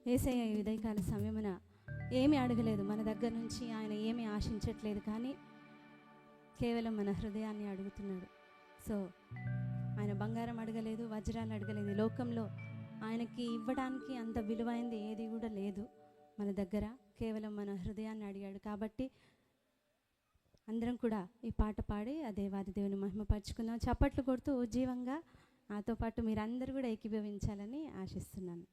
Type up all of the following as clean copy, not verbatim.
యేసయ్య ఈ ఉదయకాల సమయమున ఏమీ అడగలేదు, మన దగ్గర నుంచి ఆయన ఏమీ ఆశించట్లేదు, కానీ కేవలం మన హృదయాన్ని అడుగుతున్నాడు. సో ఆయన బంగారం అడగలేదు, వజ్రాలు అడగలేదు. లోకంలో ఆయనకి ఇవ్వడానికి అంత విలువైంది ఏది కూడా లేదు మన దగ్గర, కేవలం మన హృదయాన్ని అడిగాడు. కాబట్టి అందరం కూడా ఈ పాట పాడి ఆ దేవాది దేవుని మహిమపరుచుకుందాం. చప్పట్లు కొడుతూ ఉజ్జీవంగా నాతో పాటు మీరందరూ కూడా ఏకీభవించాలని ఆశిస్తున్నాను.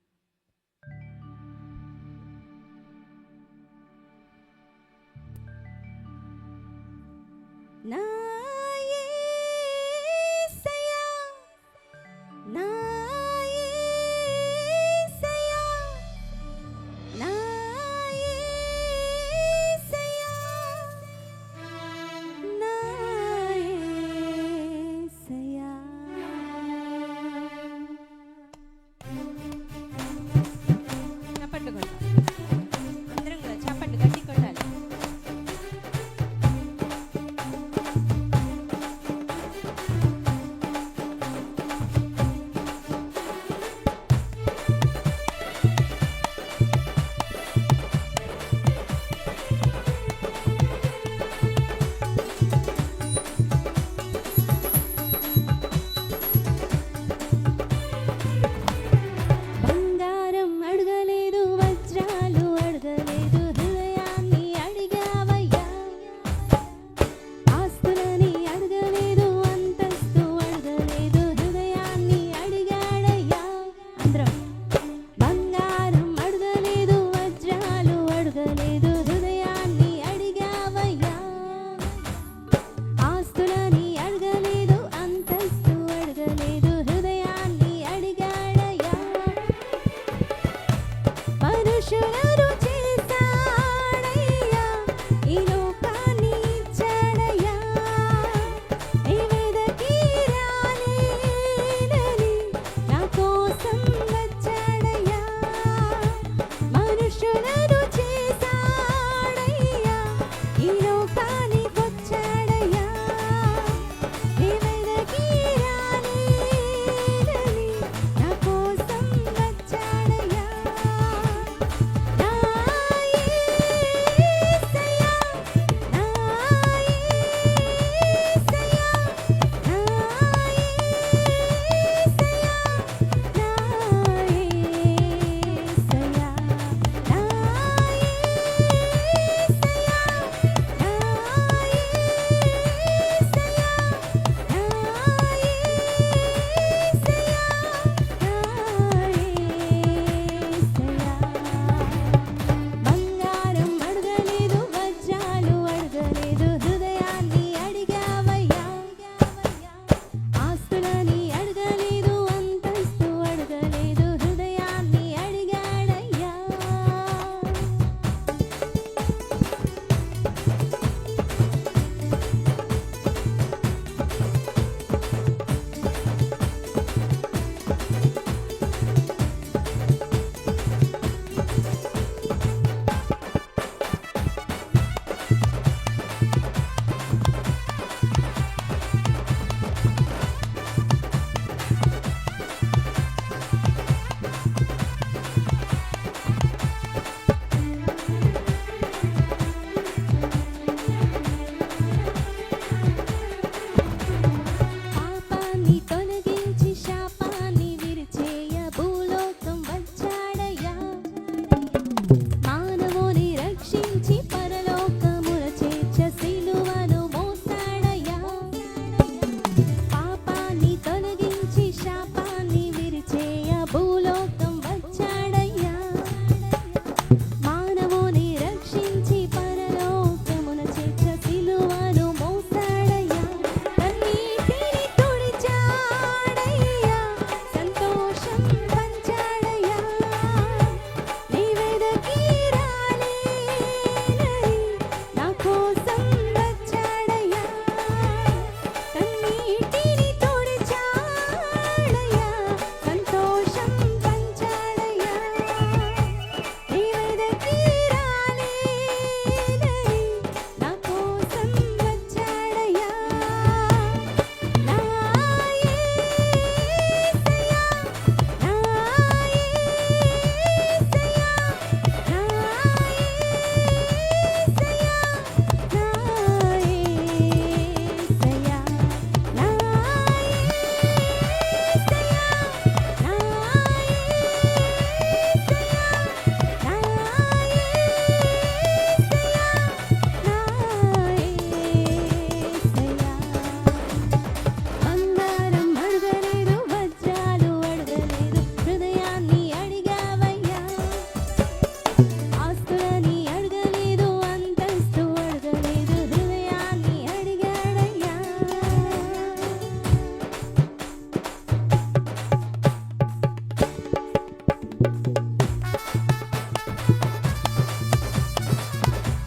నా యేసయ్యా, నా యేసయ్యా, నా యేసయ్యా, నా యేసయ్యా. చప్పట్లు కొట్టాలి, అందరం కూడా చప్పట్లు గట్టి కొట్టాలి.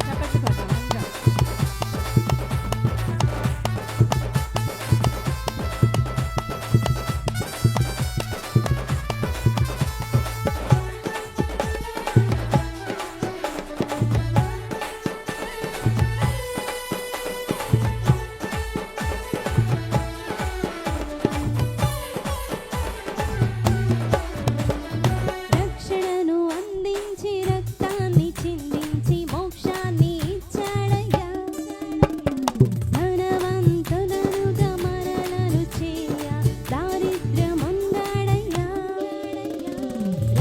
చప్పట్లు కొడదాం అందరం. రక్షణను అందించి రక్తాన్ని చిందించి మోక్షాన్ని ఇచ్చాడయ్యా. ధనవంతులనుగా మనలను చేయ దారిద్ర్యముందాడయ్యా.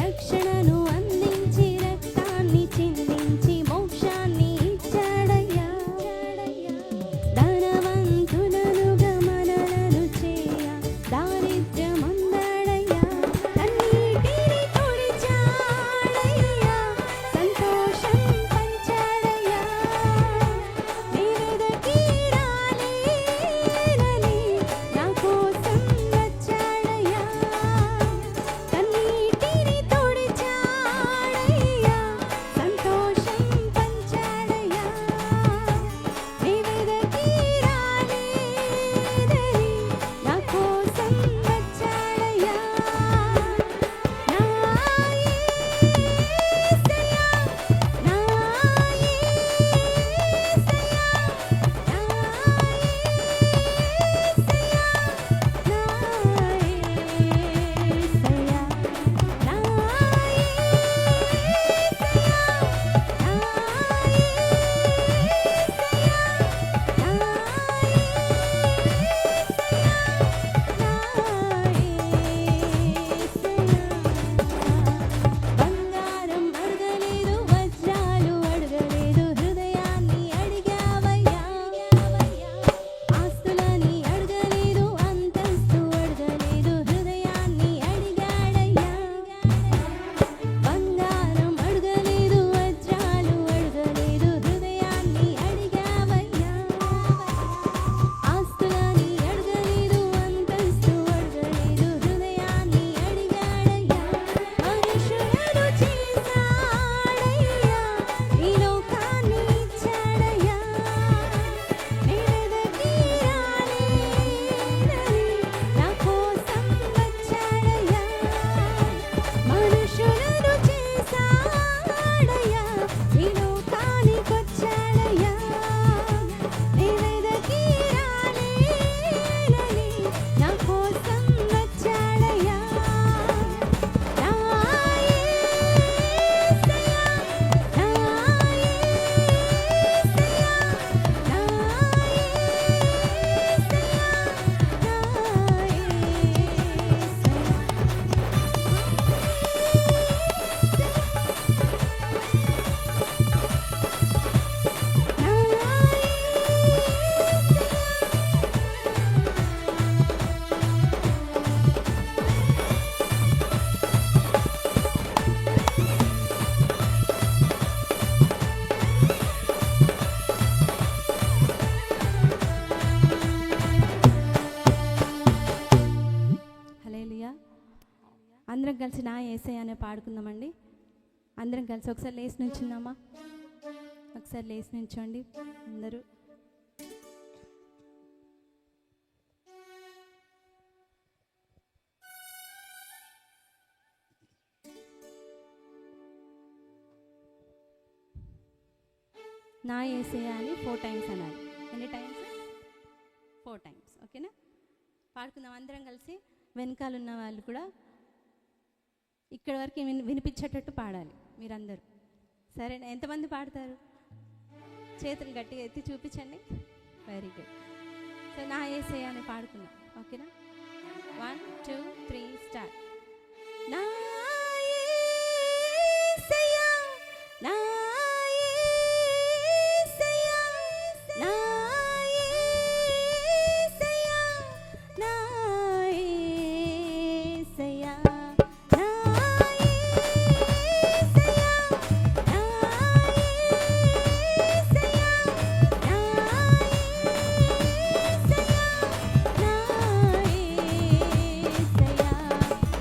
రక్షణను అందించి రక్తాన్ని చిందించి మోక్షాన్ని ఇచ్చాడయ్యా. ధనవంతులనుగా మనలను చేయ దారిద్ర్యముందాడయ్యా. కన్నీటిని తుడిచాడయ్యా, సంతోషం పంచాడయ్యా. నీవెదకి రాలేనని నా కోసం వచ్చాడయ్యా. కన్నీటిని తుడిచాడయ్యా, సంతోషం పంచాడయ్యా. నీవెదకి రాలేనని నా కోసం వచ్చాడయ్యా. నా యేసయ్యా, నా బంగారం అడగలేదు, వజ్రాలు అడగలేదు, హృదయాన్ని అడిగావయ్యా. ఆస్తులని అడగలేదు, అంతస్తు అడగలేదు, హృదయాన్ని అడిగాడయ్యా. బంగారం అడగలేదు, వజ్రాలు అడగలేదు, హృదయాన్ని అడిగావయ్యా. ఆస్తులని అడగలేదు, అంతస్తు అడగలేదు, హృదయాన్ని అడిగాడయ్యా. మనుషులను చేశాడయ్యా, ఈ లోకాన్ని ఇచ్చాడయ్యా. నీవెదకి రాలేనని నా కోసం వచ్చాడయ్యా. మనుషులను చేశాడయ్యా, ఈ లోకానికొచ్చాడయ్యా. నీవెదకి రాలేనని నా కోసం వచ్చాడయ్యా. నా యేసయ్యా, నా యేసయ్యా, నా హల్లెలూయా. అందరం కలిసి నా యేసయ్య అనే పాడుకుందామండి. అందరం కలిసి ఒకసారి లేచి నుంచుందామా? ఒకసారి లేచి నుంచోండి అందరూ. నా యేసయ్య అని 4 టైమ్స్ అన్నారు. ఎన్ని టైమ్స్? 4 టైమ్స్. ఓకేనా? పాడుకుందాం అందరం కలిసి. వెనకాల ఉన్న వాళ్ళు కూడా ఇక్కడ వరకు వినిపించేటట్టు పాడాలి మీరందరూ. సరేనా? ఎంతమంది పాడతారు? చేతులు గట్టిగా ఎత్తి చూపించండి. Very good. సో నా యేసయ్య అని పాడుకుందాం. ఓకేనా? 1 2 3 స్టార్ట్. నా యేసయ్య, నా యేసయ్య, నా యేసయ్య, నా యేసయ్య, నా యేసయ్య, నా యేసయ్య, నా యేసయ్య,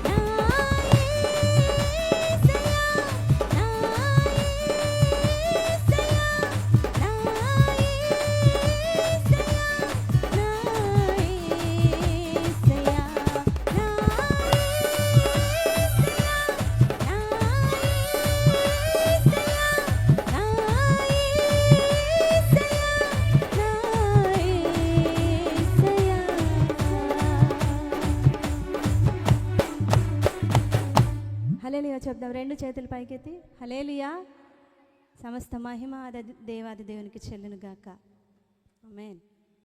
నా చెప్దాం. రెండు చేతులు పైకెత్తి హల్లెలూయా. సమస్త మహిమ దేవాది దేవునికి చెల్లును గాక. ఆమేన్.